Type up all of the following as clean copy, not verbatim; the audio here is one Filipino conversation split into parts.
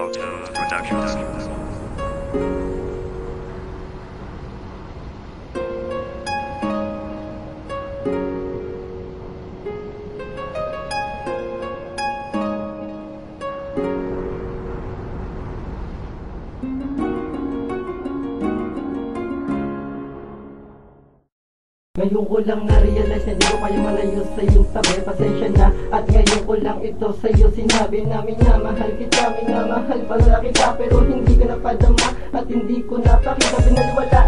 Floto Productions. Ngayon ko lang na-realize na di ko kayo malayo sa iyong tabi. Pasensya na at ngayon ko lang ito sa iyo sinabi na minamahal kita, minamahal pala kita. Pero hindi ko napadama at hindi ko napakita. Pinaliwala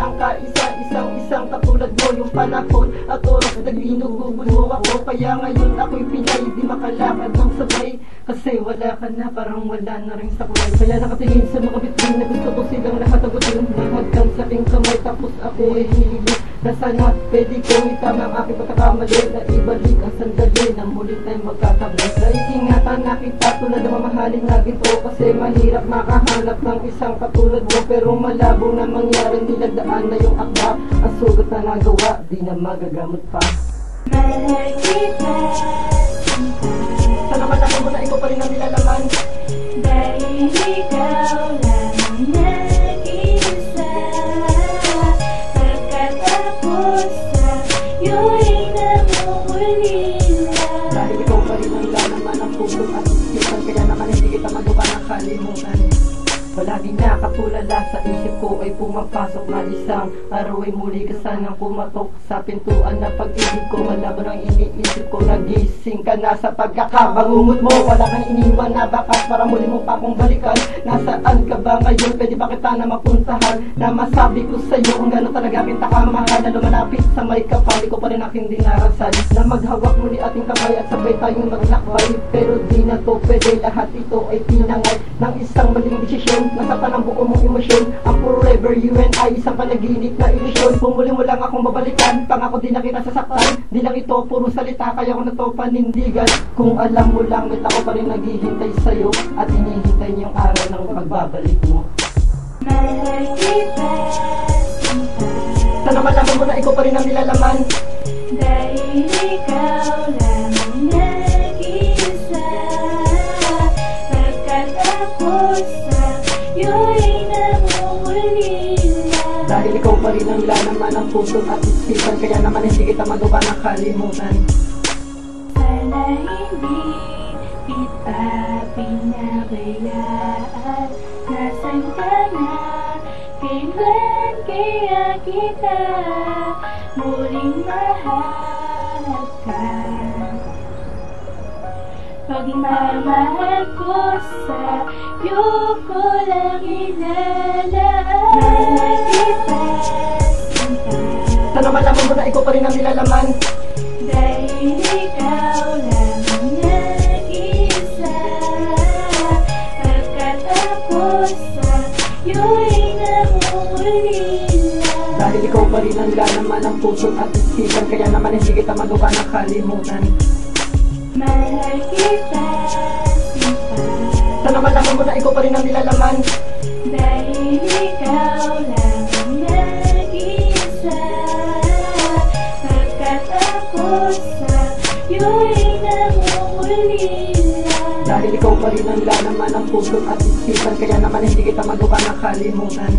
ang isang katulad mo. Yung panahon at oras na ginugugol mo ako. Kaya ngayon ako'y pinay, di makalakad ng sabay. Kasi wala ka na, parang wala na rin sa kulay. Kaya nakatingin sa mga bituin na gusto ko silang lahat agutin. Mahagkan sa aking kamay tapos ako ay hinilig na sana pwede kong itama ang aking pagkakamali. Na ibalik ang sandali na muli tayong magkakamay. Naiingatan na kita tulad na mamahalin na ginto. Kasi mahirap makahanap ng isang katulad mo. Pero malabo na mangyari, nilagdaan na yung akda. Ang sugat na nagawa, di na magagamot pa. Mahal kita, sana malaki mo na ikaw pa rin ang nilalaman. dahil ikaw lamang nag-isa. Pagkatapos sa'yo'y namumulila. Dahil ikaw pa rin ang lalaman ng puso at isipan. Kaya naman hindi kita magawa ng kalimutan. Palagi nakatulala sa isip ko ay pumapasok na isang araw ay muli ka sanang pumatok sa pintuan na pag-ibig ko. Malabo ang iniisip ko, nagising ka na sa pagkakabangungot mo. Wala kang iniwan na bakas para muli mo pa kong balikan. Nasaan ka ba ngayon? Pwede ba kita na mapuntahan? Na masabi ko sa'yo kung gano'n talaga kita kamahal. Na lumalapit sa may kapal, ko pa rin aking dinarasan. Na maghawak muli ating kamay at sabay tayong maglakbay. Pero di na to pwede, lahat ito ay tinangay ng isang maling desisyon. Nasa panang buo mong emosyon. Ang forever you and I, isang panaginip na ilusyon. Pumuli mo lang akong babalikan, pangako di na kita sasaktan. Di lang ito puro salita, kaya ko na to panindigan. Kung alam mo lang, may tao pa rin naghihintay sa'yo. At hinihintay niyong araw ng pagbabalik mo. Mahal kita, Sana malaman mo na ikaw pa rin ang nilalaman. dahil ikaw lamang nag-isa. Pagkatapos sa'yo'y namumulila. Dahil ikaw pa rin ang lalaman ng puso at isipan. Kaya naman hindi kita magawa ng kalimutan. Sana hindi kita pinabayaan. Nasaan ka na? Kailan kaya kita muling mahalkan? Pagmamahal ko sa'yo ko lang ilalaan. Mahal kita, sinta, Sana malaman mo na ikaw pa rin ang nilalaman. dahil ikaw lamang nag-isa. Pagkatapos sa'yo'y namumulila. Dahil ikaw pa rin ang lalaman ng puso at isipan. Kaya naman hindi kita magawa ng kalimutan. Mahal kita, sinta, Sana malaman mo na ikaw pa rin ang nilalaman. dahil ikaw lamang nag-isa. Pagkatapos sa'yo'y namumulila. Dahil ikaw pa rin ang lalaman ng puso at isipan. Kaya naman hindi kita magawa ng kalimutan.